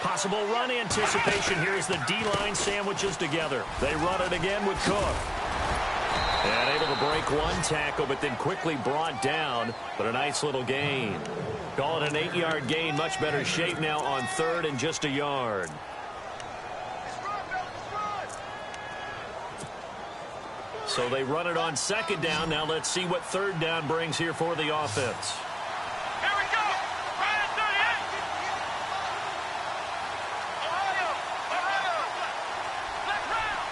Possible run anticipation here as the D-line sandwiches together. They run it again with Cook. And able to break one tackle, but then quickly brought down. But a nice little gain. Call it an 8-yard gain. Much better shape now on 3rd and just a yard. So they run it on 2nd down. Now let's see what 3rd down brings here for the offense. Here we go. Right at 38. Ohio. Black round.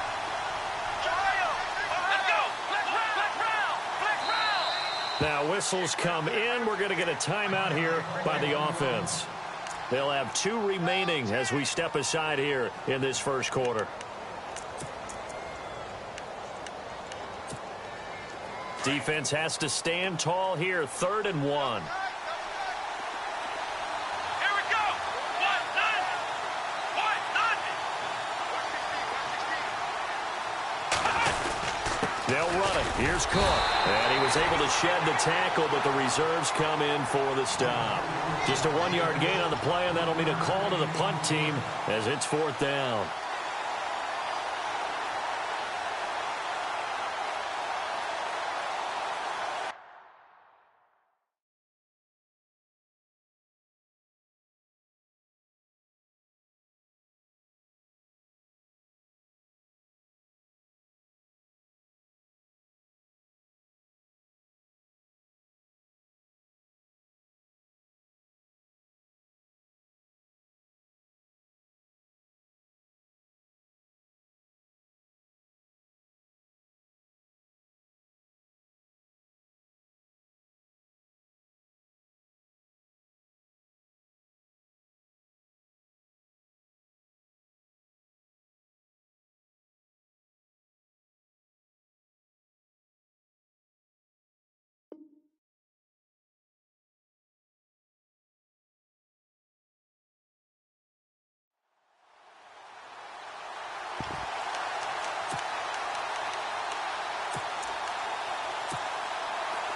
Ohio. Let's go. Black round. Now whistles come in. We're going to get a timeout here by the offense. They'll have 2 remaining as we step aside here in this first quarter. Defense has to stand tall here. 3rd and 1. Here we go. 1-0. They'll run it. Here's Cook. And he was able to shed the tackle, but the reserves come in for the stop. Just a 1-yard gain on the play, and that'll mean a call to the punt team as it's 4th down.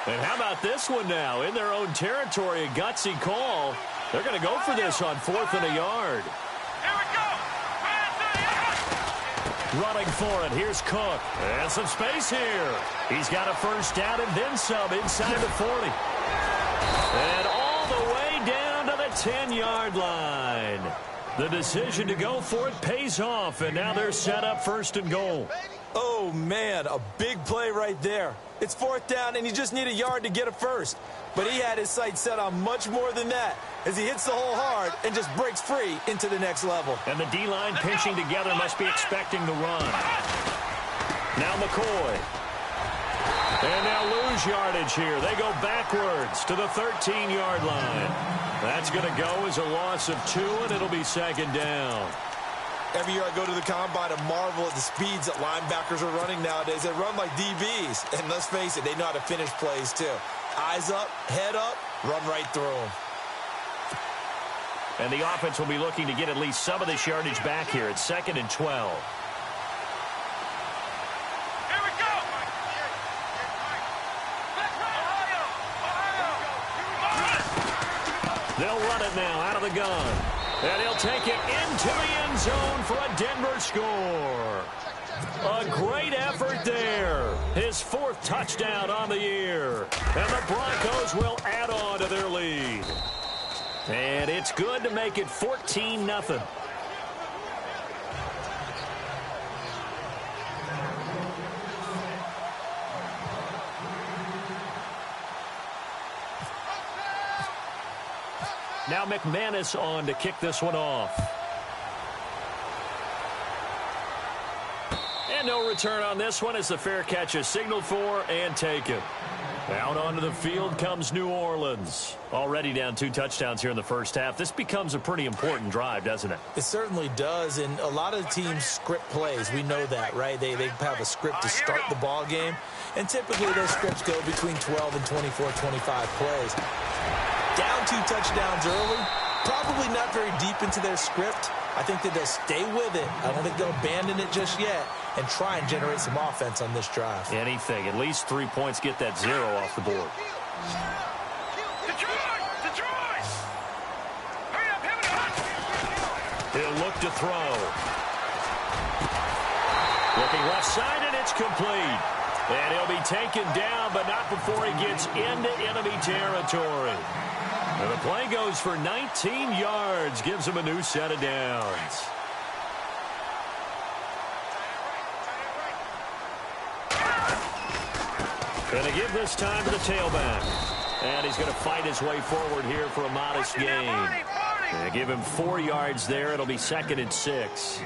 And how about this one now? In their own territory, a gutsy call. They're going to go for this on 4th and a yard. Here we go. Running for it. Here's Cook. And some space here. He's got a first down and then some inside the 40. And all the way down to the 10-yard line. The decision to go for it pays off, and now they're set up 1st and goal. Oh, man, a big play right there. It's 4th down, and you just need a yard to get a first. But he had his sights set on much more than that as he hits the hole hard and just breaks free into the next level. And the D-line pinching together must be expecting the run. Now McCoy. And they'll lose yardage here. They go backwards to the 13-yard line. That's going to go as a loss of 2, and it'll be 2nd down. Every year I go to the combine and marvel at the speeds that linebackers are running nowadays. They run like DBs. And let's face it, they know how to finish plays too. Eyes up, head up, run right through them. And the offense will be looking to get at least some of this yardage back here at 2nd and 12. Here we go. They'll run it now out of the gun. And he'll take it into the end zone for a Denver score. A great effort there. His 4th touchdown on the year. And the Broncos will add on to their lead. And it's good to make it 14-0. Now McManus on to kick this one off. And no return on this one as the fair catch is signaled for and taken. Out onto the field comes New Orleans. Already down 2 touchdowns here in the first half. This becomes a pretty important drive, doesn't it? It certainly does, and a lot of the teams script plays. We know that, right? They have a script to start the ball game, and typically those scripts go between 12 and 24, 25 plays. Down 2 touchdowns early, probably not very deep into their script. I think that they'll stay with it. I don't think they'll abandon it just yet and try and generate some offense on this drive. Anything. At least 3 points, get that 0 off the board. Detroit! Hurry up, to throw. Looking left side, and it's complete. And he'll be taken down, but not before he gets into enemy territory. And the play goes for 19 yards, gives him a new set of downs. Going to give this time to the tailback. And he's going to fight his way forward here for a modest gain. And give him 4 yards there. It'll be 2nd and 6.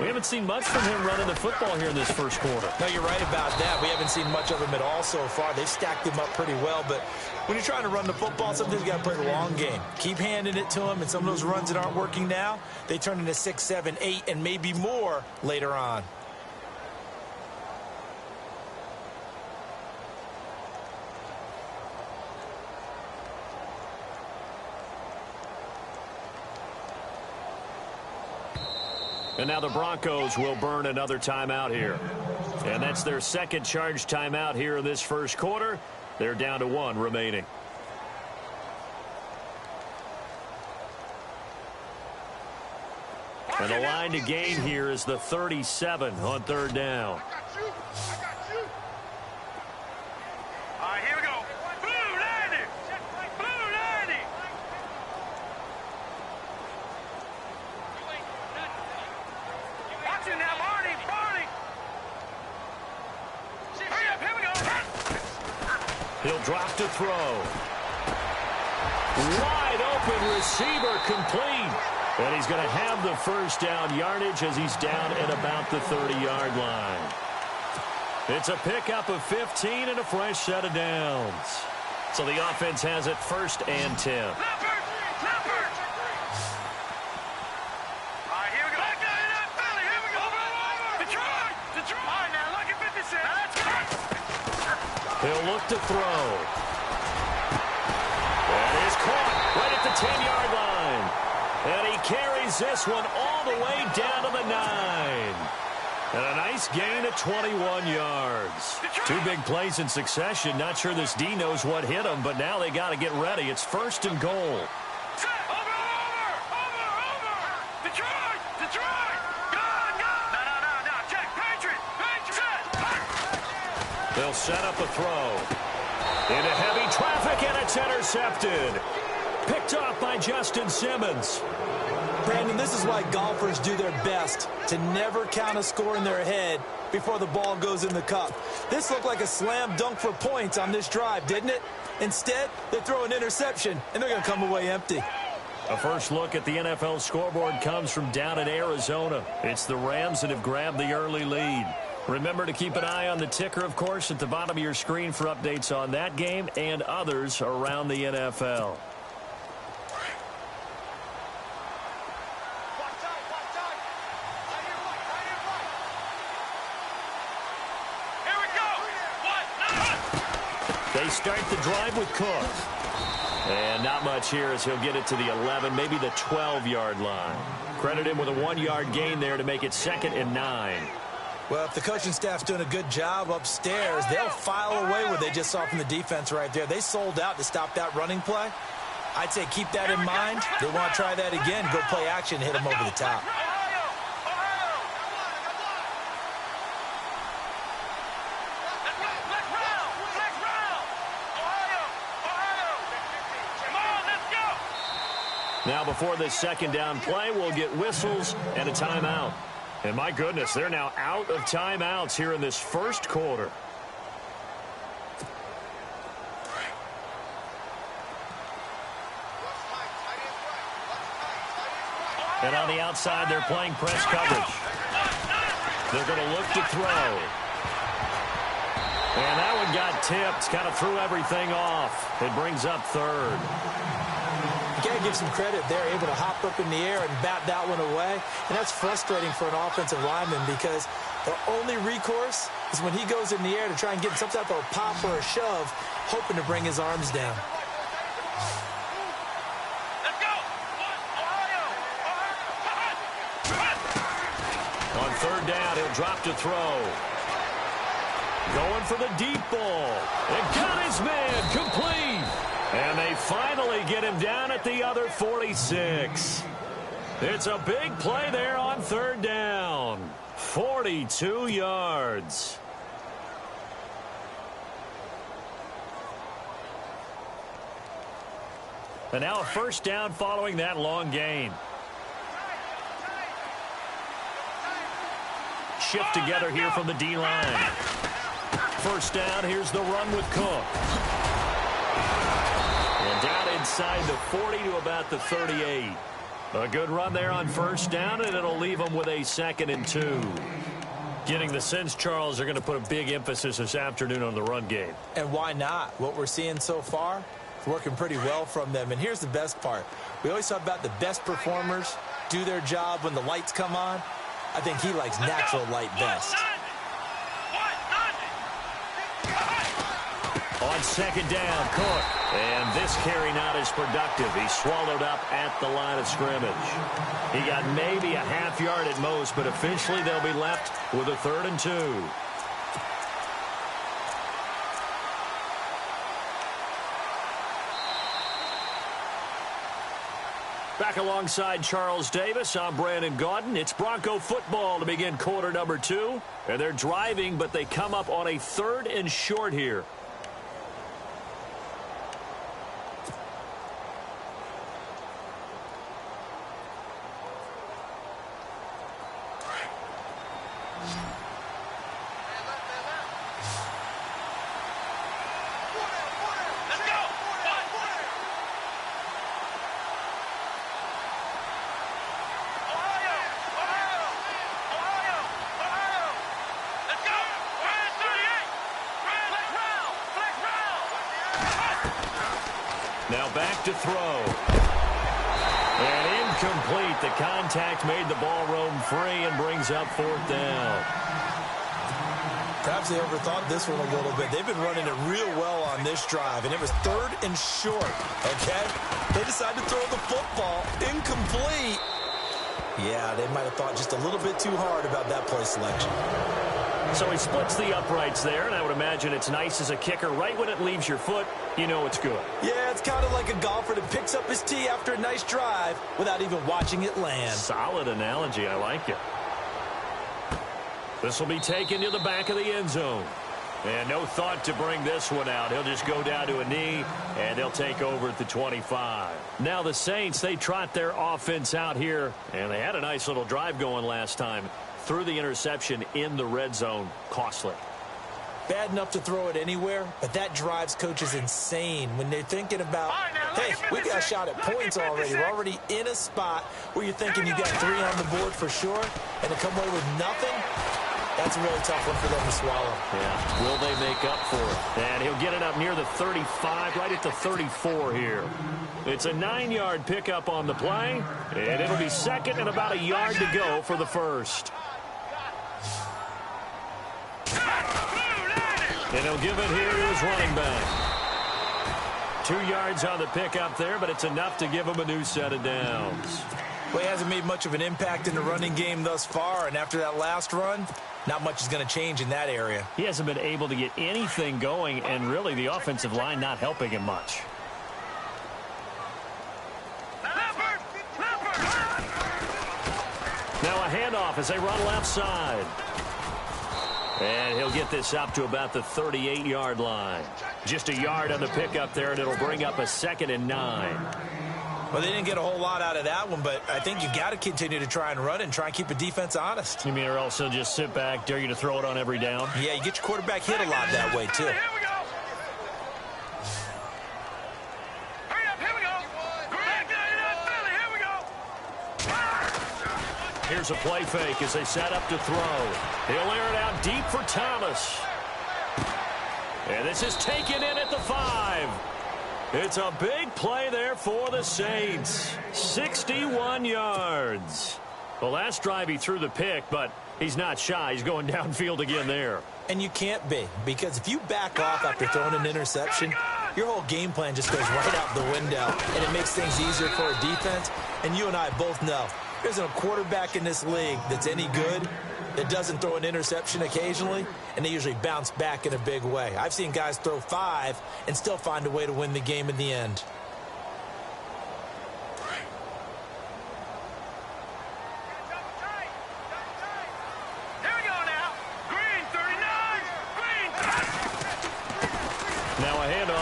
We haven't seen much from him running the football here in this first quarter. No, you're right about that. We haven't seen much of him at all so far. They've stacked him up pretty well, but when you're trying to run the football, sometimes you got to play the long game. Keep handing it to him, and some of those runs that aren't working now, they turn into 6, 7, 8, and maybe more later on. And now the Broncos will burn another timeout here. And that's their second charge timeout here in this first quarter. They're down to 1 remaining. And the line to gain here is the 37 on 3rd down. All right, here we go. Blue 90. Blue 90. Watch it now, Barney. Barney. Hurry up, here we go. He'll drop to throw. Wide open receiver complete. And he's going to have the first down yardage as he's down at about the 30-yard line. It's a pickup of 15 and a fresh set of downs. So the offense has it 1st and 10. Leopard. Leopard. All right, here we go. Back down in that belly. Here we go. Over. Detroit. Detroit. All right, now look at 56. Now let's go. He'll look to throw. That is caught right at the 10-yard line. And he carries this one all the way down to the 9. And a nice gain of 21 yards. 2 big plays in succession. Not sure this D knows what hit him, but now they got to get ready. It's 1st and goal. Set. Over. Detroit. Detroit. Gun. No. Check. Patriot. Set. They'll set up a throw. Into heavy traffic, and it's intercepted. Picked off by Justin Simmons. Brandon, this is why golfers do their best to never count a score in their head before the ball goes in the cup. This looked like a slam dunk for points on this drive, didn't it? Instead, they throw an interception, and they're going to come away empty. A first look at the NFL scoreboard comes from down in Arizona. It's the Rams that have grabbed the early lead. Remember to keep an eye on the ticker, of course, at the bottom of your screen for updates on that game and others around the NFL. They start the drive with Cook. And not much here as he'll get it to the 11, maybe the 12-yard line. Credit him with a 1-yard gain there to make it 2nd and 9. Well, if the coaching staff's doing a good job upstairs, they'll file away what they just saw from the defense right there. They sold out to stop that running play. I'd say keep that in mind. They want to try that again, go play action, hit them over the top. Now before this 2nd down play, we'll get whistles and a timeout. And my goodness, they're now out of timeouts here in this first quarter. And on the outside, they're playing press coverage. They're going to look to throw. And that one got tipped, kind of threw everything off. It brings up 3rd. You got to give some credit. They're able to hop up in the air and bat that one away. And that's frustrating for an offensive lineman because their only recourse is when he goes in the air to try and get some type of a pop or a shove, hoping to bring his arms down. Let's go. On 3rd down, he'll drop to throw. Going for the deep ball. And got his man complete. And they finally get him down at the other 46. It's a big play there on third down. 42 yards. And now a first down following that long gain. Shift together here from the D-line. First down, here's the run with Cook. And down inside the 40 to about the 38. A good run there on first down, and it'll leave them with a 2nd and 2. Getting the sense, Charles, they're going to put a big emphasis this afternoon on the run game. And why not? What we're seeing so far, it's working pretty well from them. And here's the best part. We always talk about the best performers do their job when the lights come on. I think he likes natural light best. On second down, Cook. And this carry not as productive. He's swallowed up at the line of scrimmage. He got maybe a half yard at most, but officially they'll be left with a 3rd and 2. Back alongside Charles Davis, I'm Brandon Gaudin. It's Bronco football to begin quarter number 2. And they're driving, but they come up on a 3rd and short here. Now back to throw. And incomplete. The contact made the ball roam free and brings up 4th down. Perhaps they overthought this one a little bit. They've been running it real well on this drive, and it was 3rd and short, okay? They decided to throw the football. Incomplete. Yeah, they might have thought just a little bit too hard about that play selection. So he splits the uprights there, and I would imagine it's nice as a kicker. Right when it leaves your foot, you know it's good. Yeah, it's kind of like a golfer that picks up his tee after a nice drive without even watching it land. Solid analogy. I like it. This will be taken to the back of the end zone. And no thought to bring this one out. He'll just go down to a knee, and they'll take over at the 25. Now the Saints, they trot their offense out here, and they had a nice little drive going last time. Threw the interception in the red zone. Costly. Bad enough to throw it anywhere, but that drives coaches insane when they're thinking about, hey, we got a shot at points already. We're already in a spot where you're thinking you got 3 on the board for sure, and to come away with nothing, that's a really tough one for them to swallow. Yeah, will they make up for it? And he'll get it up near the 35, right at the 34 here. It's a 9-yard pickup on the play, and it'll be 2nd and about a yard to go for the first. And he'll give it here to his running back. 2 yards on the pickup there, but it's enough to give him a new set of downs. Well, he hasn't made much of an impact in the running game thus far, and after that last run, not much is going to change in that area. He hasn't been able to get anything going, and really the offensive line not helping him much. Now a handoff as they run left side. And he'll get this up to about the 38-yard line. Just a yard on the pickup there, and it'll bring up a 2nd and 9. Well, they didn't get a whole lot out of that one, but I think you got to continue to try and run and try and keep the defense honest. You mean, or also just sit back, dare you to throw it on every down? Yeah, you get your quarterback hit a lot that way, too. Here's a play fake as they set up to throw. He'll air it out deep for Thomas. And this is taken in at the 5. It's a big play there for the Saints. 61 yards. The last drive he threw the pick, but he's not shy. He's going downfield again there. And you can't be, because if you back off after throwing an interception, your whole game plan just goes right out the window, and it makes things easier for a defense. And you and I both know there isn't a quarterback in this league that's any good that doesn't throw an interception occasionally, and they usually bounce back in a big way. I've seen guys throw 5 and still find a way to win the game in the end.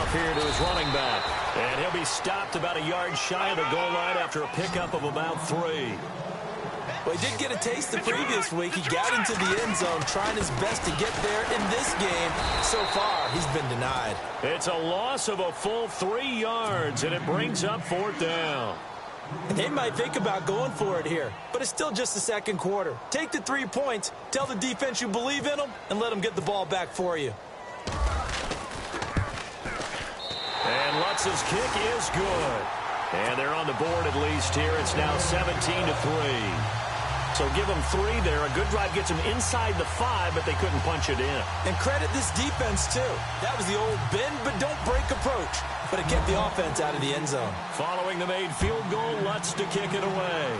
off here to his running back. And he'll be stopped about a yard shy of the goal line after a pickup of about 3. Well, he did get a taste the previous week. He got into the end zone trying his best to get there in this game. So far, he's been denied. It's a loss of a full 3 yards, and it brings up 4th down. They might think about going for it here, but it's still just the second quarter. Take the 3 points, tell the defense you believe in them, and let them get the ball back for you. And Lutz's kick is good. And they're on the board at least here. It's now 17-3. So give them 3 there. A good drive gets them inside the 5, but they couldn't punch it in. And credit this defense, too. That was the old bend but don't break approach. But it kept the offense out of the end zone. Following the made field goal, Lutz to kick it away.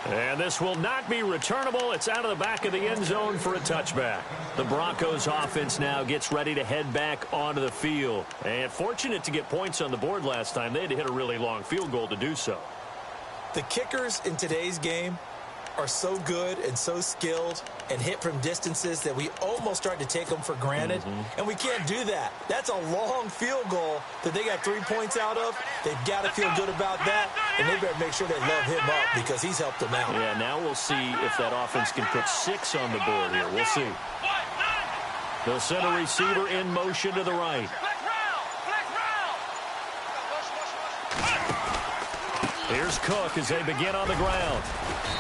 And this will not be returnable. It's out of the back of the end zone for a touchback. The Broncos offense now gets ready to head back onto the field. And fortunate to get points on the board last time. They had to hit a really long field goal to do so. The kickers in today's game are so good and so skilled and hit from distances that we almost start to take them for granted. And we can't do that. That's a long field goal that they got 3 points out of. They've got to feel good about that, and they better make sure they love him up because he's helped them out. Yeah, now we'll see if that offense can put 6 on the board here. We'll see. The center receiver in motion to the right. Here's Cook as they begin on the ground.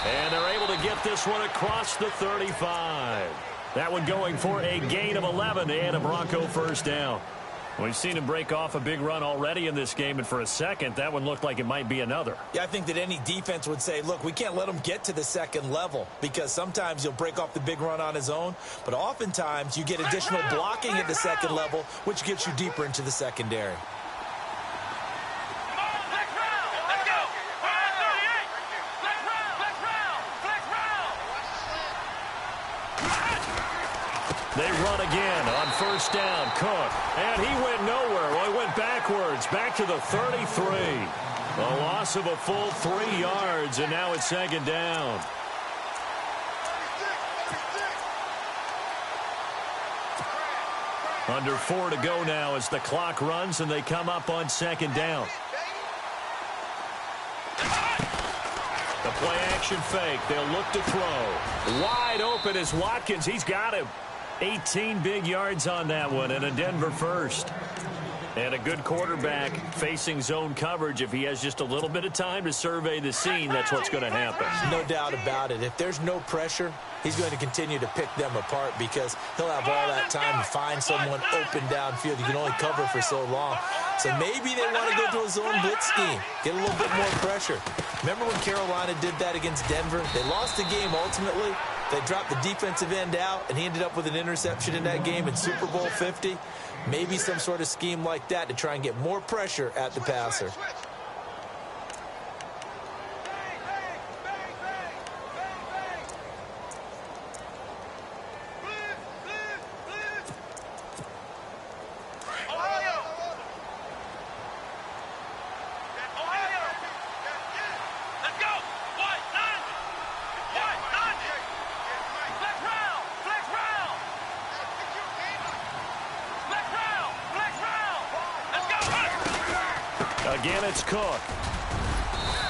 And they're able to get this one across the 35. That one going for a gain of 11 and a Bronco first down. We've seen him break off a big run already in this game, and for a second, that one looked like it might be another. Yeah, I think that any defense would say, look, we can't let him get to the second level because sometimes he'll break off the big run on his own, but oftentimes you get additional blocking at the second level, which gets you deeper into the secondary. They run again on first down. Cook. And he went nowhere. Well, he went backwards. Back to the 33. A loss of a full 3 yards, and now it's second down. Under 4 to go now as the clock runs, and they come up on second down. The play action fake. They'll look to throw. Wide open is Watkins. He's got him. 18 big yards on that one, and a Denver first. And a good quarterback facing zone coverage. If he has just a little bit of time to survey the scene, that's what's going to happen. No doubt about it. If there's no pressure, he's going to continue to pick them apart because he'll have all that time to find someone open downfield. You can only cover for so long. So maybe they want to go to a zone blitz scheme, get a little bit more pressure. Remember when Carolina did that against Denver? They lost the game ultimately. They dropped the defensive end out, and he ended up with an interception in that game in Super Bowl 50. Maybe some sort of scheme like that to try and get more pressure at the passer. Again, it's Cook.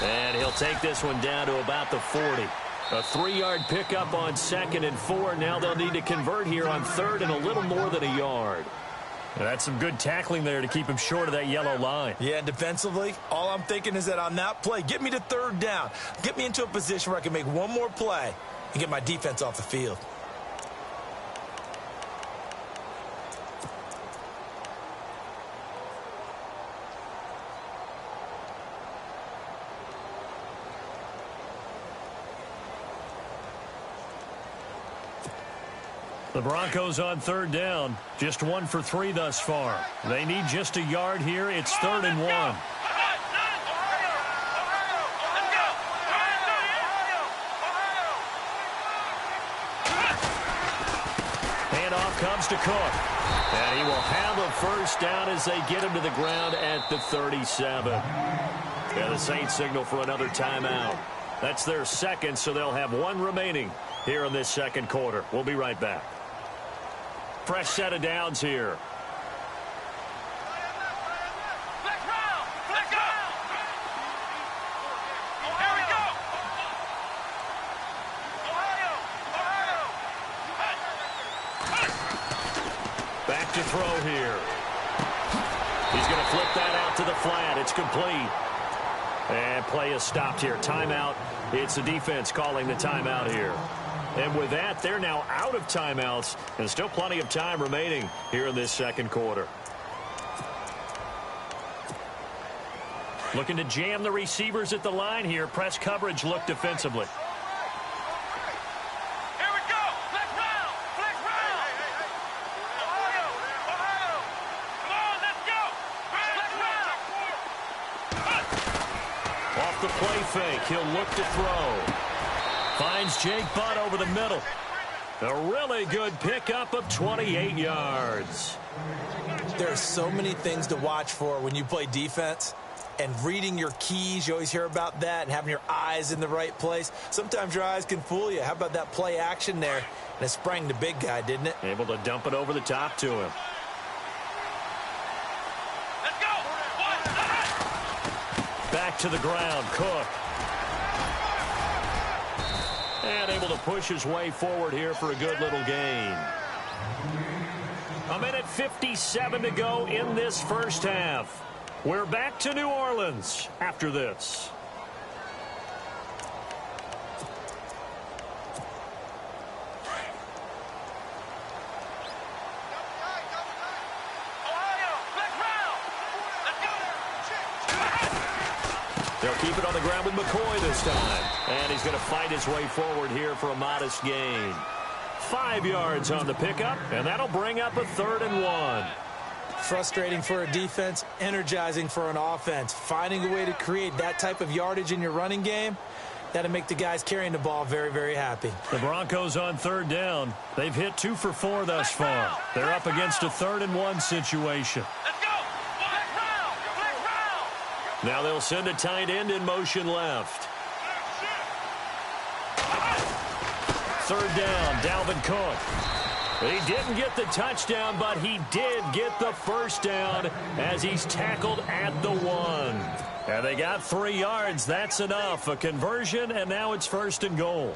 And he'll take this one down to about the 40. A 3-yard pickup on 2nd and 4. Now they'll need to convert here on 3rd and a little more than a yard. And that's some good tackling there to keep him short of that yellow line. Yeah, defensively, all I'm thinking is that on that play, get me to 3rd down. Get me into a position where I can make one more play and get my defense off the field. The Broncos on 3rd down. Just 1 for 3 thus far. They need just a yard here. It's 3rd and 1. Handoff comes to Cook. And he will have a first down as they get him to the ground at the 37. Yeah, the Saints signal for another timeout. That's their second, so they'll have 1 remaining here in this second quarter. We'll be right back. Fresh set of downs here. Back to throw here. He's going to flip that out to the flat. It's complete. And play is stopped here. Timeout. It's the defense calling the timeout here. And with that, they're now out of timeouts, and still plenty of time remaining here in this second quarter. Looking to jam the receivers at the line here. Press coverage look defensively. Here we go. Flex round. Flex round. Ohio. Ohio. Come on, let's go. Flex round. Off the play fake, he'll look to throw. Finds Jake Butt over the middle. A really good pickup of 28 yards. There are so many things to watch for when you play defense. And reading your keys, you always hear about that, and having your eyes in the right place. Sometimes your eyes can fool you. How about that play action there? And it sprang the big guy, didn't it? Able to dump it over the top to him. Let's go. Back to the ground, Cook. And able to push his way forward here for a good little gain. 1:57 to go in this first half. We're back to New Orleans after this. They'll keep it on the ground with McCoy this time. And he's going to fight his way forward here for a modest gain. 5 yards on the pickup, and that'll bring up a 3rd and 1. Frustrating for a defense, energizing for an offense. Finding a way to create that type of yardage in your running game, that'll make the guys carrying the ball very, very happy. The Broncos on 3rd down. They've hit 2 for 4 thus far. They're up against a 3rd and 1 situation. Let's go. Flex round. Flex round. Now they'll send a tight end in motion left. 3rd down, Dalvin Cook. He didn't get the touchdown, but he did get the first down as he's tackled at the 1. And they got 3 yards. That's enough. A conversion, and now it's 1st and goal.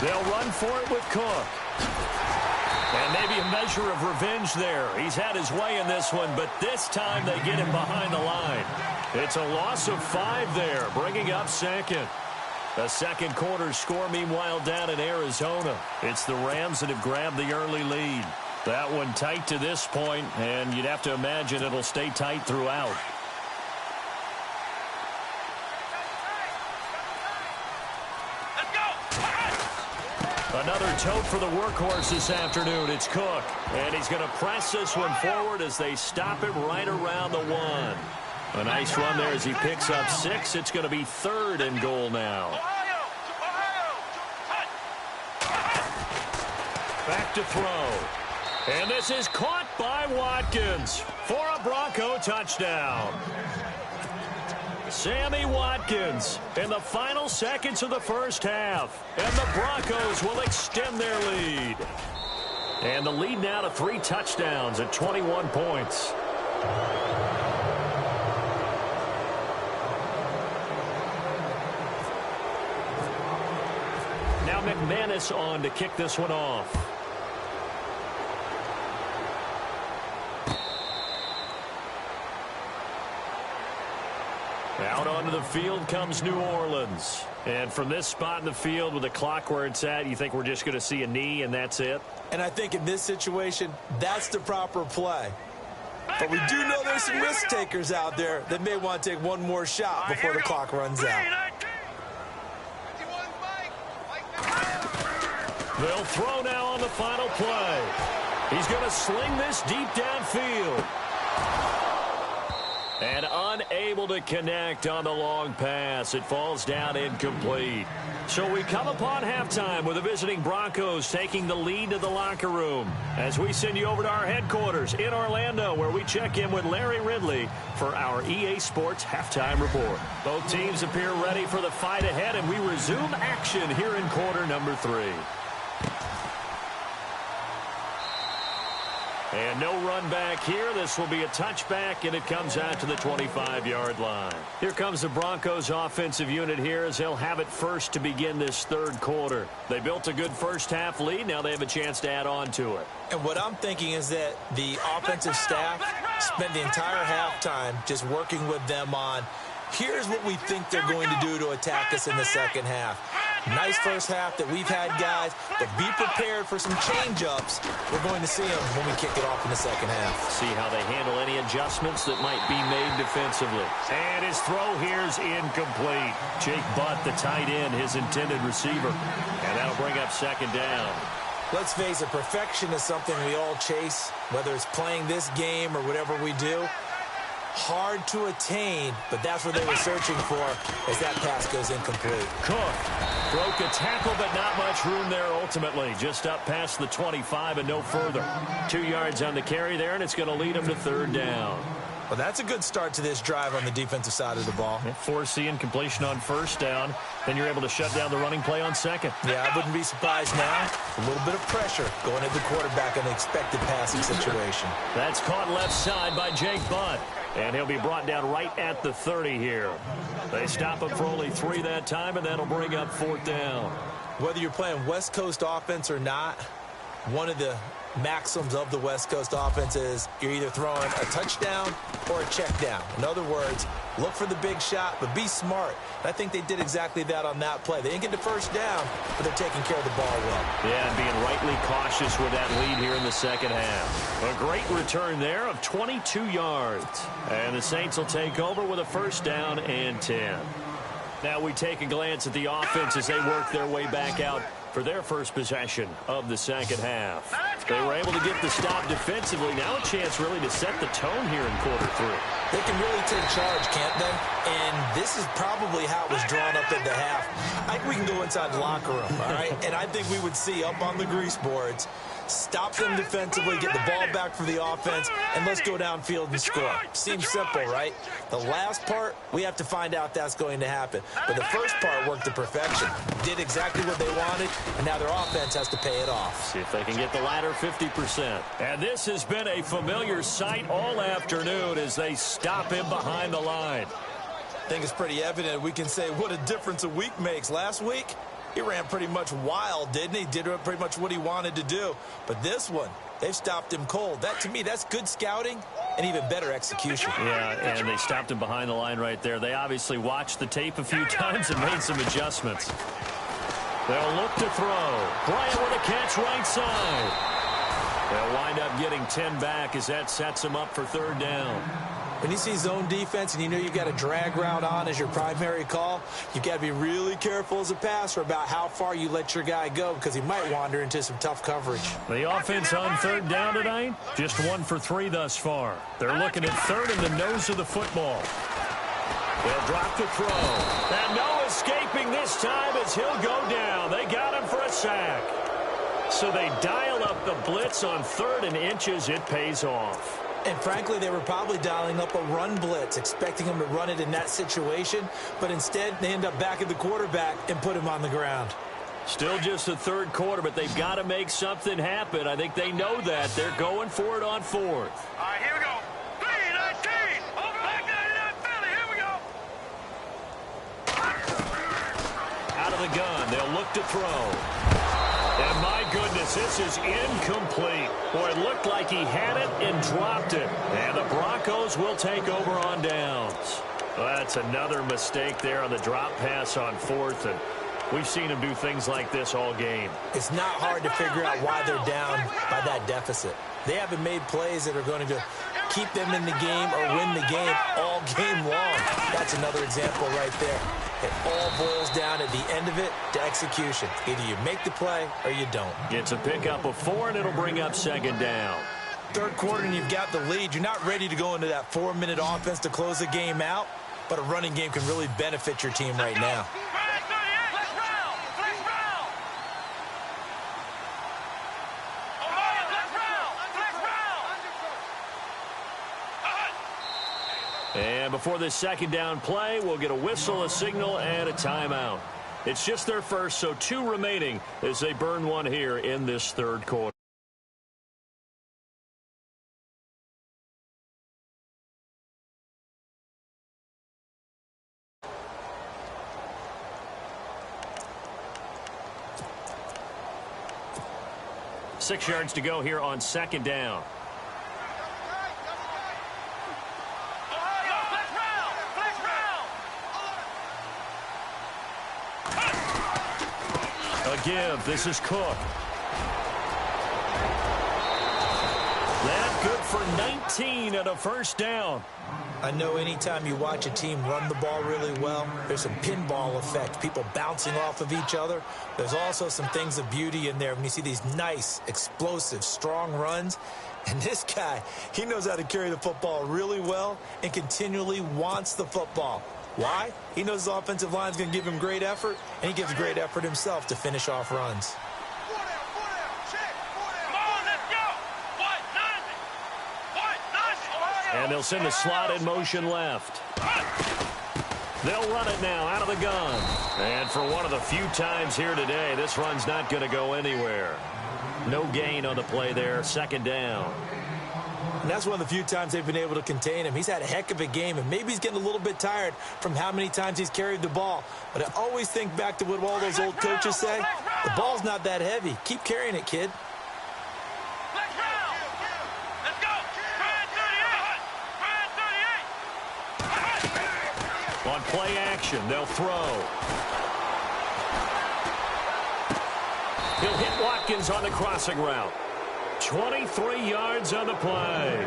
They'll run for it with Cook. And maybe a measure of revenge there. He's had his way in this one, but this time they get him behind the line. It's a loss of 5 there, bringing up 2nd. The second quarter score, meanwhile, down in Arizona. It's the Rams that have grabbed the early lead. That one tight to this point, and you'd have to imagine it'll stay tight throughout. Another tote for the workhorse this afternoon. It's Cook. And he's going to press this one forward as they stop it right around the 1. A nice run there as he picks up 6. It's going to be 3rd and goal now. Back to throw. And this is caught by Watkins for a Bronco touchdown. Sammy Watkins in the final seconds of the first half. And the Broncos will extend their lead. And the lead now to 3 touchdowns at 21 points. Now McManus on to kick this one off. Out onto the field comes New Orleans. And from this spot in the field with the clock where it's at, you think we're just going to see a knee and that's it? And I think in this situation, that's the proper play. But we do know there's some risk takers out there that may want to take one more shot before the clock runs out. They'll throw now on the final play. He's going to sling this deep downfield. And unable to connect on the long pass. It falls down incomplete. So we come upon halftime with the visiting Broncos taking the lead to the locker room as we send you over to our headquarters in Orlando, where we check in with Larry Ridley for our EA Sports Halftime Report. Both teams appear ready for the fight ahead, and we resume action here in quarter number 3. And no run back here. This will be a touchback, and it comes out to the 25-yard line. Here comes the Broncos offensive unit here as they'll have it first to begin this third quarter. They built a good first-half lead. Now they have a chance to add on to it. And what I'm thinking is that the offensive staff spent the entire halftime just working with them on, here's what we think they're going to do to attack us in the second half. Nice first half that we've had, guys, but be prepared for some change-ups. We're going to see them when we kick it off in the second half. See how they handle any adjustments that might be made defensively. And his throw here's incomplete. Jake Butt, the tight end, his intended receiver. And that'll bring up second down. Let's face it, perfection is something we all chase, whether it's playing this game or whatever we do. Hard to attain, but that's what they were searching for as that pass goes incomplete. Cook broke a tackle, but not much room there ultimately. Just up past the 25 and no further. 2 yards on the carry there, and it's going to lead them to third down. Well, that's a good start to this drive on the defensive side of the ball. Force the incompletion on first down. Then you're able to shut down the running play on second. Yeah, I wouldn't be surprised now. A little bit of pressure going at the quarterback in the expected passing situation. That's caught left side by Jake Butt. And he'll be brought down right at the 30 here. They stop him for only 3 that time, and that'll bring up fourth down. Whether you're playing West Coast offense or not, one of the maxims of the West Coast offense is you're either throwing a touchdown or a check down. In other words, look for the big shot, but be smart. And I think they did exactly that on that play. They didn't get the first down, but they're taking care of the ball well. Yeah, and being rightly cautious with that lead here in the second half. A great return there of 22 yards. And the Saints will take over with a first down and 10. Now we take a glance at the offense as they work their way back out for their first possession of the second half. They were able to get the stop defensively. Now a chance really to set the tone here in quarter 3. They can really take charge, can't they? And this is probably how it was drawn up at the half. I think we can go inside the locker room, all right? And I think we would see up on the grease boards, stop them defensively, get the ball back for the offense, and let's go downfield and score. Seems simple, right? The last part, we have to find out that's going to happen. But the first part worked to perfection. Did exactly what they wanted, and now their offense has to pay it off. See if they can get the latter 50%. And this has been a familiar sight all afternoon as they stop him behind the line. I think it's pretty evident. We can say what a difference a week makes. Last week, he ran pretty much wild, didn't he? Did pretty much what he wanted to do. But this one, they've stopped him cold. That, to me, that's good scouting and even better execution. Yeah, and they stopped him behind the line right there. They obviously watched the tape a few times and made some adjustments. They'll look to throw. Bryant with a catch right side. They'll wind up getting 10 back as that sets them up for third down. When you see zone defense and you know you've got a drag route on as your primary call, you've got to be really careful as a passer about how far you let your guy go because he might wander into some tough coverage. The offense on third down tonight, just 1 for 3 thus far. They're looking at third in the nose of the football. They'll drop the throw. And no escaping this time as he'll go down. They got him for a sack. So they dial up the blitz on 3rd and inches. It pays off. And frankly, they were probably dialing up a run blitz, expecting him to run it in that situation. But instead, they end up back at the quarterback and put him on the ground. Still just the third quarter, but they've got to make something happen. I think they know that. They're going for it on 4th. All right, here we go. 3-19. Over back 99 Philly. Here we go. Out of the gun. They'll look to throw. And my goodness, this is incomplete. Boy, it looked like he had it and dropped it. And the Broncos will take over on downs. Well, that's another mistake there on the drop pass on 4th. And we've seen him do things like this all game. It's not hard to figure out why they're down by that deficit. They haven't made plays that are going to keep them in the game or win the game all game long. That's another example right there. It all boils down at the end of it to execution. Either you make the play or you don't. It's a pickup of 4, and it'll bring up second down. Third quarter, and you've got the lead. You're not ready to go into that 4-minute offense to close the game out, but a running game can really benefit your team right now. And before this second down play, we'll get a whistle, a signal, and a timeout. It's just their first, so 2 remaining as they burn one here in this third quarter. Six yards to go here on second down. A give. This is Cook. That good for 19 and a first down. I know anytime you watch a team run the ball really well, there's some pinball effect, people bouncing off of each other. There's also some things of beauty in there when you see these nice, explosive, strong runs. And this guy, he knows how to carry the football really well and continually wants the football. Why? He knows his offensive line is going to give him great effort, and he gives great effort himself to finish off runs. And they'll send the slot in motion left. They'll run it now out of the gun. And for one of the few times here today, this run's not going to go anywhere. No gain on the play there, second down. And that's one of the few times they've been able to contain him. He's had a heck of a game, and maybe he's getting a little bit tired from how many times he's carried the ball. But I always think back to what all those old coaches say. The ball's not that heavy. Keep carrying it, kid. On play action, they'll throw. He'll hit Watkins on the crossing route. 23 yards on the play.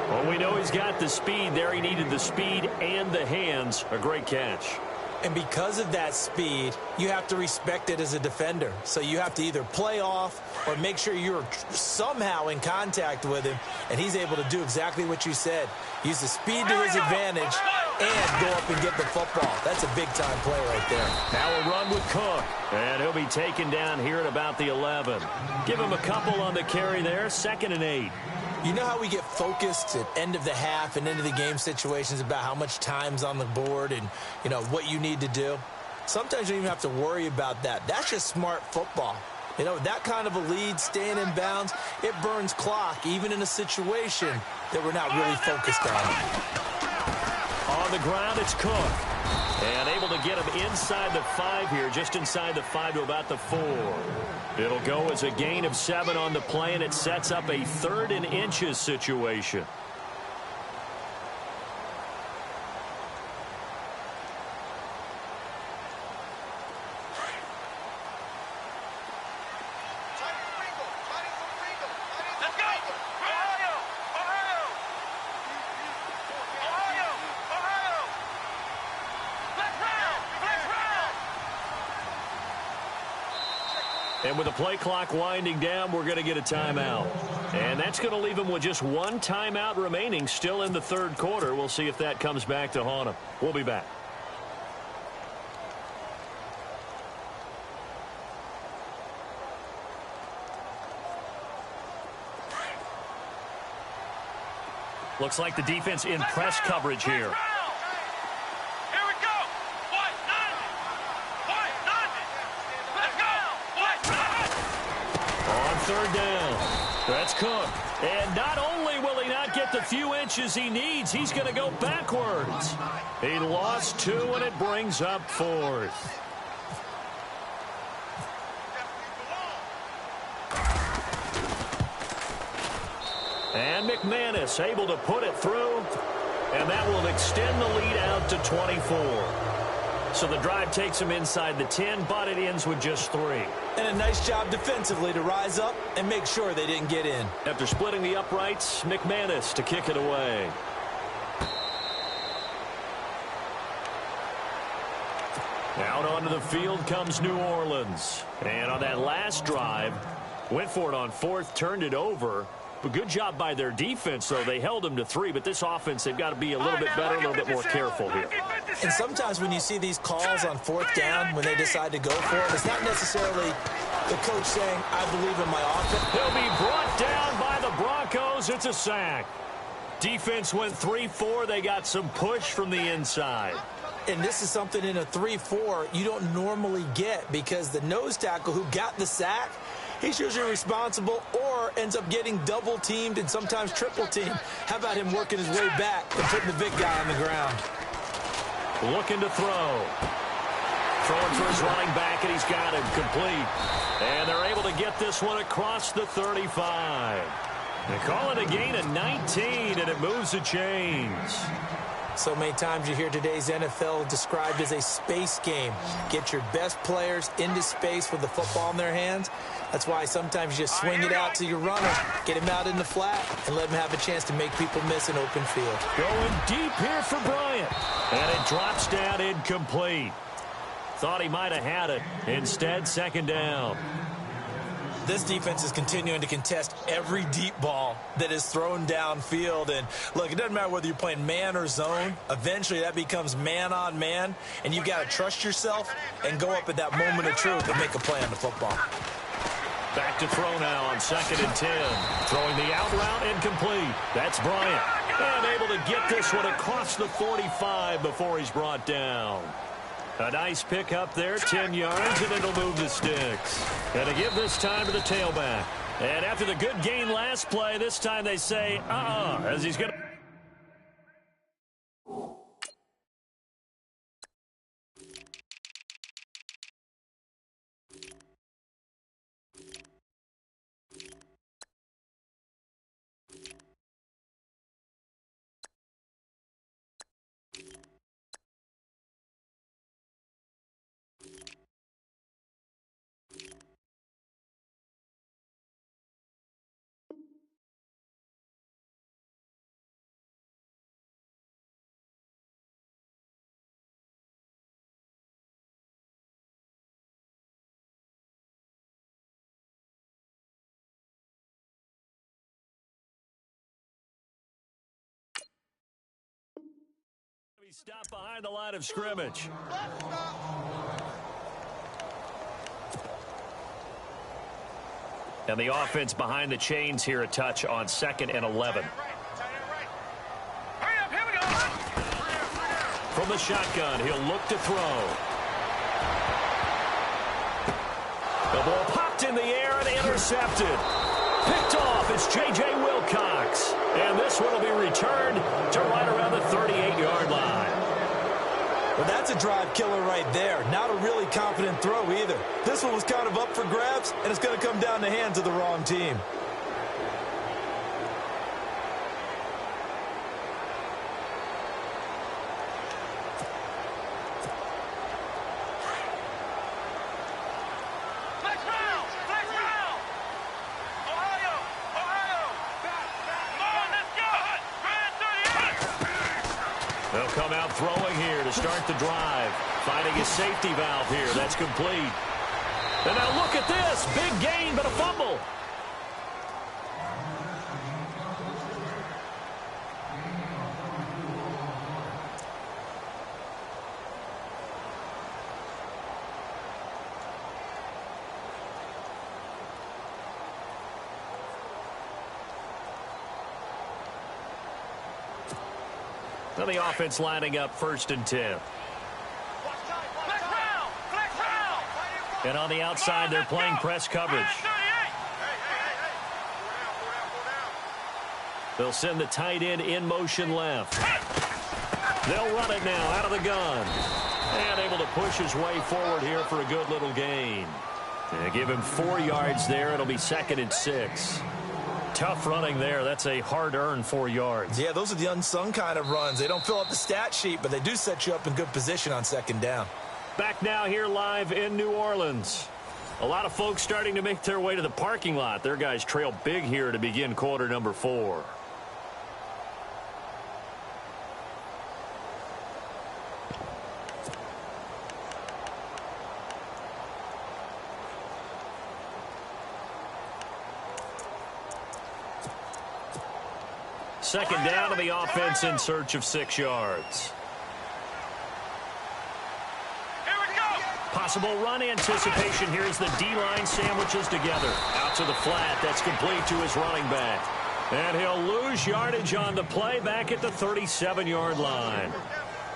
Well, we know he's got the speed there. He needed the speed and the hands. A great catch. And because of that speed, you have to respect it as a defender. So you have to either play off or make sure you're somehow in contact with him, and he's able to do exactly what you said. Use the speed to his advantage and go up and get the football. That's a big-time play right there. Now a run with Cook, and he'll be taken down here at about the 11. Give him a couple on the carry there, 2nd and 8. You know how we get focused at end of the half and end of the game situations about how much time's on the board and, you know, what you need to do? Sometimes you don't even have to worry about that. That's just smart football. You know, that kind of a lead, staying in bounds, it burns clock, even in a situation that we're not really focused on. On the ground, it's Cook. And able to get him inside the 5 here, just inside the 5 to about the 4. It'll go as a gain of 7 on the play, and it sets up a 3rd and inches situation. And with the play clock winding down, we're going to get a timeout. And that's going to leave them with just 1 timeout remaining still in the third quarter. We'll see if that comes back to haunt them. We'll be back. Looks like the defense in press coverage here. Third down. That's Cook. And not only will he not get the few inches he needs, he's going to go backwards. He lost 2, and it brings up 4th. And McManus able to put it through, and that will extend the lead out to 24. So the drive takes him inside the 10, but it ends with just 3. And a nice job defensively to rise up and make sure they didn't get in. After splitting the uprights, McManus to kick it away. Out onto the field comes New Orleans. And on that last drive, went for it on fourth, turned it over. But good job by their defense, though. They held them to 3, but this offense, they've got to be a little bit better, a little bit more careful here. And sometimes when you see these calls on fourth down, when they decide to go for it, it's not necessarily the coach saying, I believe in my offense. He'll be brought down by the Broncos. It's a sack. Defense went 3-4. They got some push from the inside. And this is something in a 3-4 you don't normally get, because the nose tackle who got the sack, he's usually responsible or ends up getting double-teamed and sometimes triple-teamed. How about him working his way back and putting the big guy on the ground? Looking to throw. Throwing for his running back, and he's got him complete. And they're able to get this one across the 35. They call it a gain of 19, and it moves the chains. So many times you hear today's NFL described as a space game. Get your best players into space with the football in their hands. That's why sometimes you just swing it out to your runner, get him out in the flat, and let him have a chance to make people miss an open field. Going deep here for Bryant. And it drops down incomplete. Thought he might have had it. Instead, second down. This defense is continuing to contest every deep ball that is thrown downfield. And, look, it doesn't matter whether you're playing man or zone. Eventually, that becomes man-on-man, and you've got to trust yourself and go up at that moment of truth and make a play on the football. Back to throw now on 2nd and 10. Throwing the out route incomplete. That's Bryant. And able to get this one across the 45 before he's brought down. A nice pick up there, 10 yards, and it'll move the sticks. And to give this time to the tailback. And after the good gain last play, this time they say, as he's going to... Stop behind the line of scrimmage. And the offense behind the chains here, a touch on 2nd and 11. From the shotgun, he'll look to throw. The ball popped in the air and intercepted. Picked off, it's J.J. Wilcox. And this one will be returned to right around the 38-yard line. Well, that's a drive killer right there. Not a really confident throw either. This one was kind of up for grabs, and it's going to come down the hands of the wrong team. They'll come out throwing here to start the drive. Finding his safety valve here. That's complete. And now look at this. Big gain, but a fumble. Now the offense lining up 1st and 10. And on the outside, they're playing press coverage. They'll send the tight end in motion left. They'll run it now out of the gun. And able to push his way forward here for a good little gain. And give him 4 yards there. It'll be 2nd and 6. Tough running there. That's a hard-earned 4 yards. Yeah, those are the unsung kind of runs. They don't fill up the stat sheet, but they do set you up in good position on 2nd down. Back now here live in New Orleans. A lot of folks starting to make their way to the parking lot. Their guys trail big here to begin quarter number 4. second down to the offense in search of 6 yards. Possible run anticipation here as the D-line sandwiches together. Out to the flat. That's complete to his running back. And he'll lose yardage on the play back at the 37-yard line.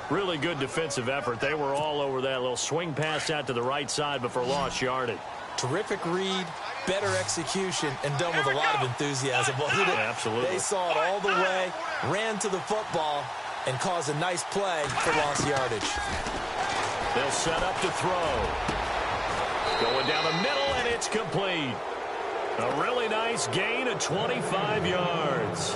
Really good defensive effort. They were all over that little swing pass out to the right side before lost yardage. Terrific read, better execution, and done with a lot of enthusiasm. Wasn't it? Absolutely. They saw it all the way, ran to the football, and caused a nice play for lost yardage. They'll set up to throw. Going down the middle, and it's complete. A really nice gain of 25 yards.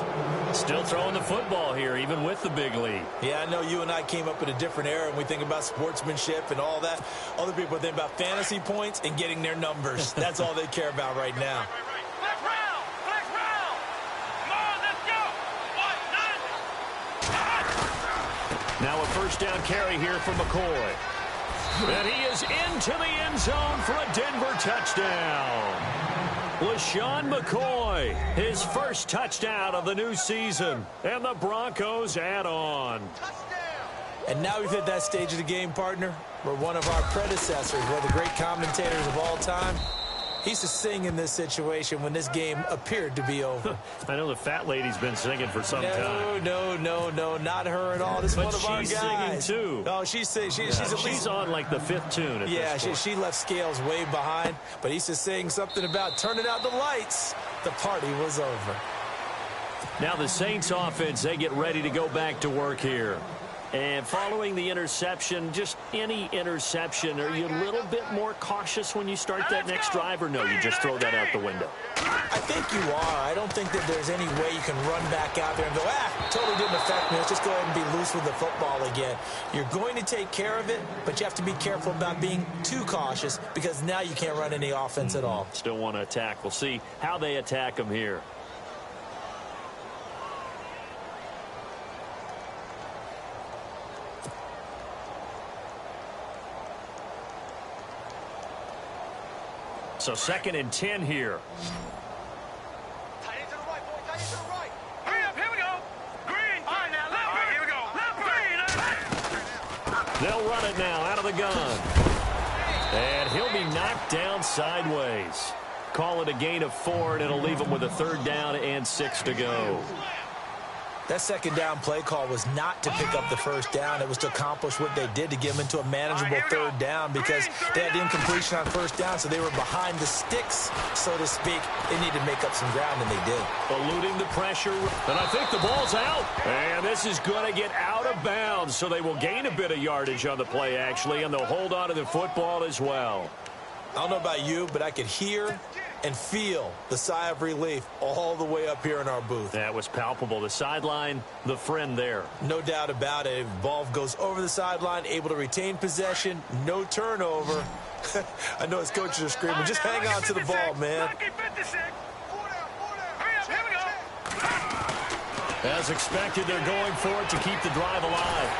Still throwing the football here, even with the big lead. Yeah, I know you and I came up in a different era, and we think about sportsmanship and all that. Other people think about fantasy points and getting their numbers. That's all they care about right now. Flex round! Flex round! Come on, let's go! 1, 9. Now a first down carry here for McCoy. And he is into the end zone for a Denver touchdown. LaShawn McCoy, his first touchdown of the new season. And the Broncos add on. And now we've hit that stage of the game, partner, where one of our predecessors, one of the great commentators of all time, he used to sing in this situation when this game appeared to be over. I know the fat lady's been singing for some time. No, not her at all. This is one of our guys. But she's singing, too. No, she's at least on like the 5th tune at this point. she left Scales way behind, but he used to sing something about turning out the lights. The party was over. Now the Saints offense, they get ready to go back to work here. And following the interception, just any interception, are you a little bit more cautious when you start that next drive, or no, you just throw that out the window? I think you are. I don't think that there's any way you can run back out there and go, totally didn't affect me. Let's just go ahead and be loose with the football again. You're going to take care of it, but you have to be careful about being too cautious because now you can't run any offense at all. Still want to attack. We'll see how they attack them here. So 2nd and 10 here. Tight end to the right, boy. Tight end to the right. Hurry up, here we go. Green. All right, now, left. All right, here we go. Left, green. They'll run it now out of the gun. And he'll be knocked down sideways. Call it a gain of 4, and it'll leave him with a 3rd down and 6 to go. That second down play call was not to pick up the first down. It was to accomplish what they did to get them into a manageable 3rd down because they had the incompletion on first down, so they were behind the sticks, so to speak. They needed to make up some ground, and they did. Eluding the pressure, and I think the ball's out. And this is going to get out of bounds, so they will gain a bit of yardage on the play, actually, and they'll hold on to the football as well. I don't know about you, but I could hear and feel the sigh of relief all the way up here in our booth. That was palpable. The sideline, the friend there. No doubt about it. Ball goes over the sideline, able to retain possession, no turnover. I know his coaches are screaming, just hang on to the ball, man. As expected, they're going for it to keep the drive alive.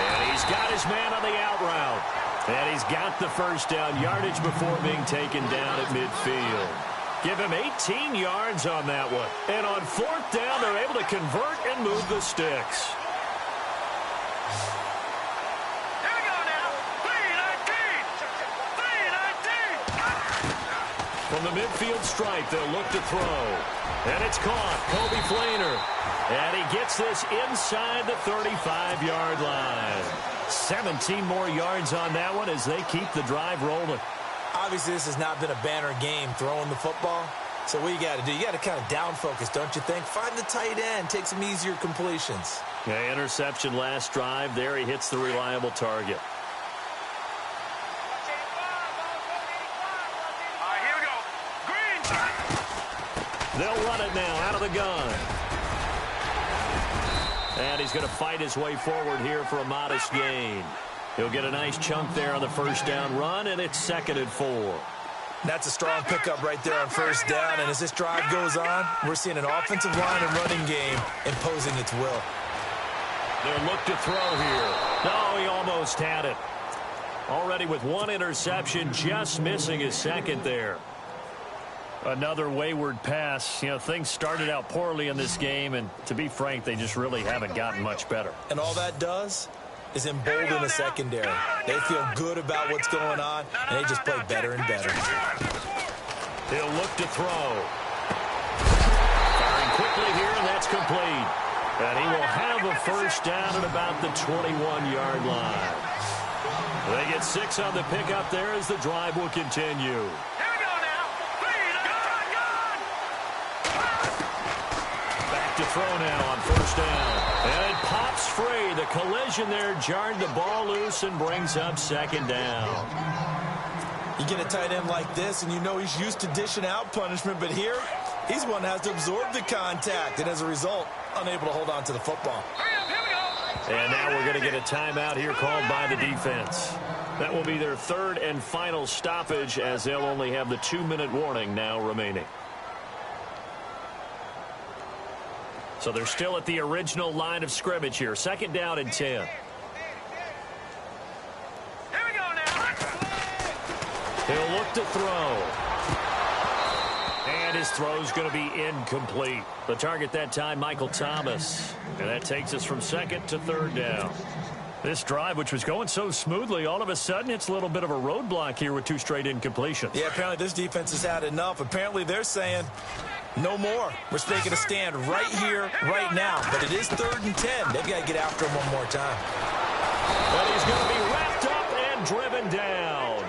And he's got his man on the out route. And he's got the first down yardage before being taken down at midfield. Give him 18 yards on that one. And on 4th down, they're able to convert and move the sticks. Here we go now. 3-19. From the midfield stripe, they'll look to throw. And it's caught. Kobe Flainer. And he gets this inside the 35-yard line. 17 more yards on that one as they keep the drive rolling. Obviously, this has not been a banner game throwing the football. So what you got to do, you got to kind of down focus, don't you think? Find the tight end, take some easier completions. Yeah, interception last drive. There he hits the reliable target. All right, here we go. Green. They'll run it now out of the gun. And he's going to fight his way forward here for a modest gain. He'll get a nice chunk there on the first down run, and it's 2nd and 4. That's a strong pickup right there on first down, and as this drive goes on, we're seeing an offensive line and running game imposing its will. They'll look to throw here. No, he almost had it. Already with 1 interception, just missing his 2nd there. Another wayward pass. You know, things started out poorly in this game, and to be frank, they just really haven't gotten much better. And all that does is embolden the secondary. They feel good about what's going on, and they just play better and better. He'll look to throw. Firing quickly here, and that's complete. And he will have a first down at about the 21-yard line. They get 6 on the pickup there as the drive will continue. To throw now on first down. And it pops free. The collision there jarred the ball loose and brings up second down. You get a tight end like this, and you know he's used to dishing out punishment, but here, he's one that has to absorb the contact, and as a result, unable to hold on to the football. And now we're going to get a timeout here called by the defense. That will be their third and final stoppage, as they'll only have the 2-minute warning now remaining. So they're still at the original line of scrimmage here. Second down and 10. Here we go now. He'll look to throw. And his throw's going to be incomplete. The target that time, Michael Thomas. And that takes us from second to third down. This drive, which was going so smoothly, all of a sudden it's a little bit of a roadblock here with 2 straight incompletions. Yeah, apparently this defense has had enough. Apparently they're saying, no more. We're taking a stand right here, right now. But it is 3rd and 10. They've got to get after him one more time. But he's going to be wrapped up and driven down.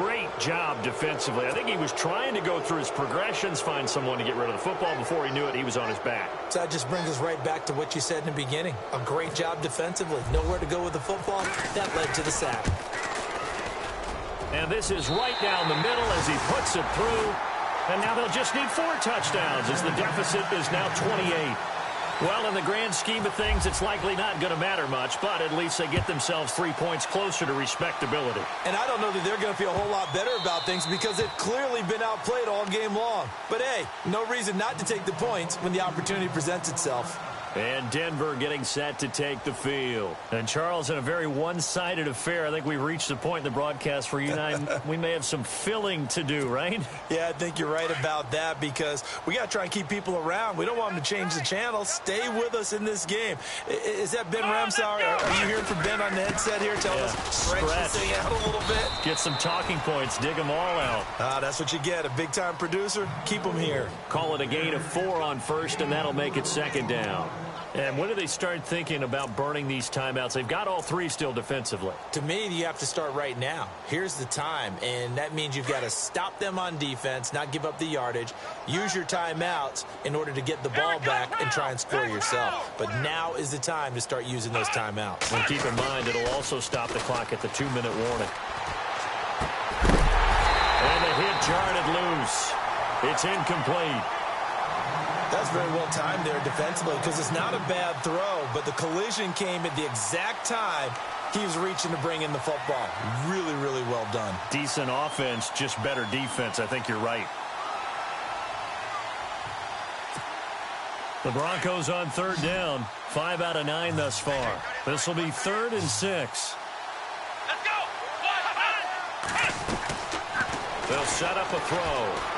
Great job defensively. I think he was trying to go through his progressions, find someone to get rid of the football. Before he knew it, he was on his back. So that just brings us right back to what you said in the beginning. A great job defensively. Nowhere to go with the football. That led to the sack. And this is right down the middle as he puts it through. And now they'll just need 4 touchdowns as the deficit is now 28. Well, in the grand scheme of things, it's likely not going to matter much, but at least they get themselves 3 points closer to respectability. And I don't know that they're going to feel a whole lot better about things because they've clearly been outplayed all game long. But, hey, no reason not to take the points when the opportunity presents itself. And Denver getting set to take the field. And, Charles, in a very one-sided affair, I think we've reached the point in the broadcast where you and I, we may have some filling to do, right? Yeah, I think you're right about that because we got to try and keep people around. We don't want them to change the channel. Stay with us in this game. Is that Ben Ramsauer? Are you hearing from Ben on the headset here telling us stretch this thing out a little bit? Get some talking points. Dig them all out. That's what you get. A big-time producer. Keep them here. Call it a gain of 4 on first, and that'll make it second down. And when do they start thinking about burning these timeouts? They've got all 3 still defensively. To me, you have to start right now. Here's the time, and that means you've got to stop them on defense, not give up the yardage, use your timeouts in order to get the ball back and try and score yourself. But now is the time to start using those timeouts. And keep in mind, it'll also stop the clock at the 2-minute warning. And the hit jarred it loose. It's incomplete. That's very well timed there defensively because it's not a bad throw, but the collision came at the exact time he was reaching to bring in the football. Really, really well done. Decent offense, just better defense. I think you're right. The Broncos on 3rd down. 5 out of 9 thus far. This will be 3rd and 6. Let's go. They'll set up a throw.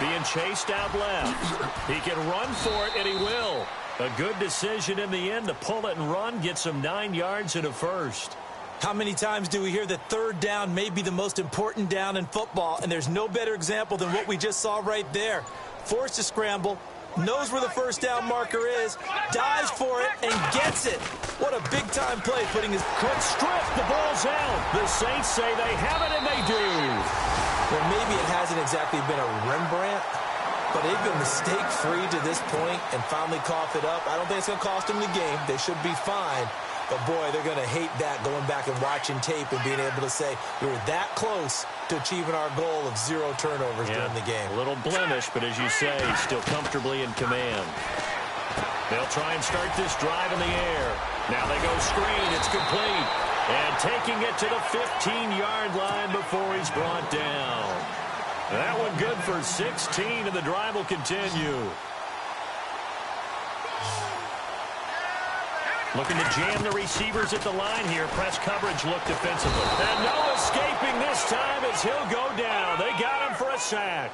Being chased out left. He can run for it, and he will. A good decision in the end to pull it and run, gets him 9 yards and a first. How many times do we hear that 3rd down may be the most important down in football, and there's no better example than what we just saw right there. Forced to scramble, knows where the first down marker is, dives for it, and gets it. What a big-time play, putting his quick strip. The ball's out. The Saints say they have it, and they do. Well, maybe it hasn't exactly been a Rembrandt, but they've been mistake-free to this point and finally coughed it up. I don't think it's going to cost them the game. They should be fine. But, boy, they're going to hate that, going back and watching tape and being able to say we were that close to achieving our goal of 0 turnovers during the game. A little blemish, but as you say, still comfortably in command. They'll try and start this drive in the air. Now they go screen. It's complete. And taking it to the 15-yard line before he's brought down. That one good for 16, and the drive will continue. Looking to jam the receivers at the line here. Press coverage look defensively. And no escaping this time as he'll go down. They got him for a sack.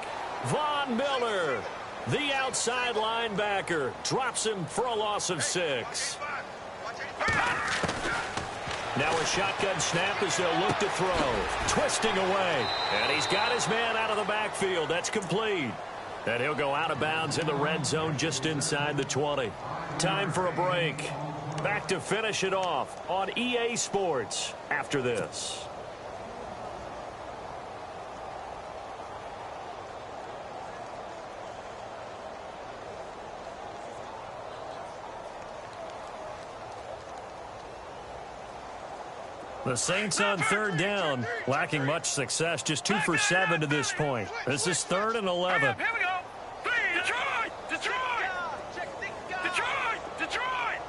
Von Miller, the outside linebacker, drops him for a loss of 6. Now a shotgun snap as they'll look to throw. Twisting away. And he's got his man out of the backfield. That's complete. And he'll go out of bounds in the red zone just inside the 20. Time for a break. Back to finish it off on EA Sports after this. The Saints on third down, lacking much success, just 2 for 7 to this point. This is 3rd and 11. Here we go. Detroit! Detroit! Detroit! Detroit!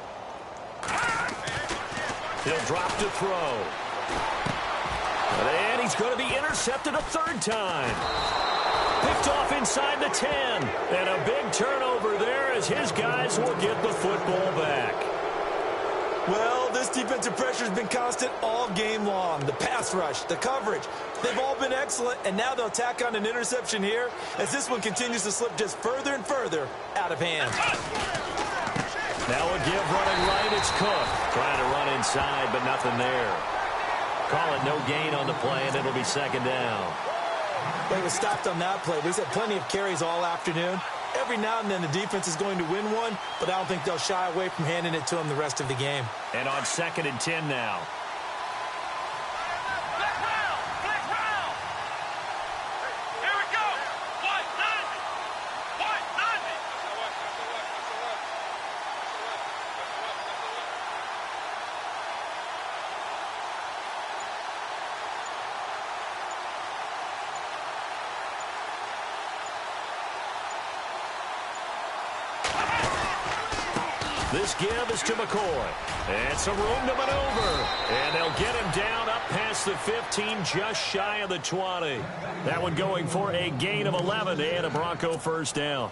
He'll drop to throw. And he's going to be intercepted a 3rd time. Picked off inside the 10. And a big turnover there as his guys will get the football back. Well, this defensive pressure has been constant all game long. The pass rush, the coverage, they've all been excellent, and now they'll tack on an interception here as this one continues to slip just further and further out of hand. Now a give running right, it's Cook. Trying to run inside, but nothing there. Call it no gain on the play, and it'll be 2nd down. They were stopped on that play. We've had plenty of carries all afternoon. Every now and then the defense is going to win one, but I don't think they'll shy away from handing it to them the rest of the game. And on 2nd and 10 now. Black round! Black round! Here we go! White 90! White 90! This give is to McCoy. And some room to maneuver. And they'll get him down up past the 15, just shy of the 20. That one going for a gain of 11 and a Bronco 1st down.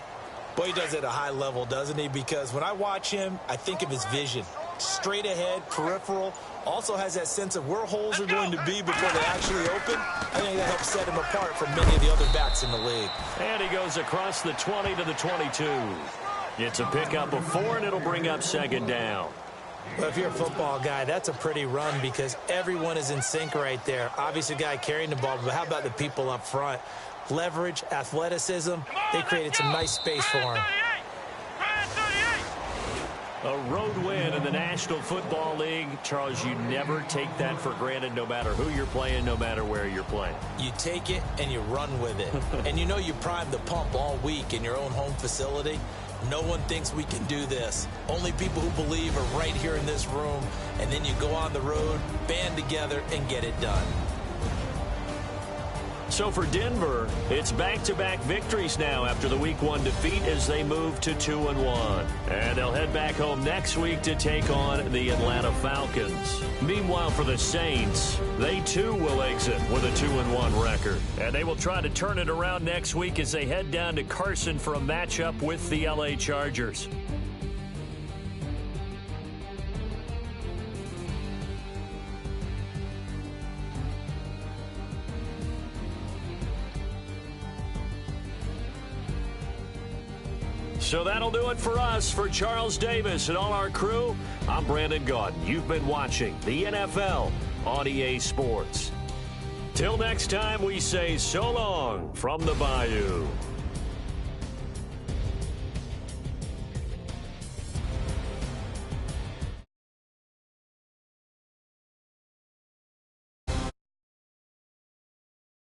Boy, he does it at a high level, doesn't he? Because when I watch him, I think of his vision. Straight ahead, peripheral. Also has that sense of where holes are going to be before they actually open. I think that helps set him apart from many of the other backs in the league. And he goes across the 20 to the 22. It's a pickup of 4, and it'll bring up 2nd down. Well, if you're a football guy, that's a pretty run because everyone is in sync right there. Obviously, a guy carrying the ball, but how about the people up front? Leverage, athleticism, they created some nice space for him. A road win in the National Football League. Charles, you never take that for granted no matter who you're playing, no matter where you're playing. You take it and you run with it. And you know you primed the pump all week in your own home facility. No one thinks we can do this. Only people who believe are right here in this room. And then you go on the road, band together, and get it done. So for Denver, it's back-to-back victories now after the Week 1 defeat as they move to 2-1. And they'll head back home next week to take on the Atlanta Falcons. Meanwhile, for the Saints, they too will exit with a 2-1 record. And they will try to turn it around next week as they head down to Carson for a matchup with the LA Chargers. So that'll do it for us. For Charles Davis and all our crew, I'm Brandon Gaudin. You've been watching the NFL on EA Sports. Till next time, we say so long from the Bayou.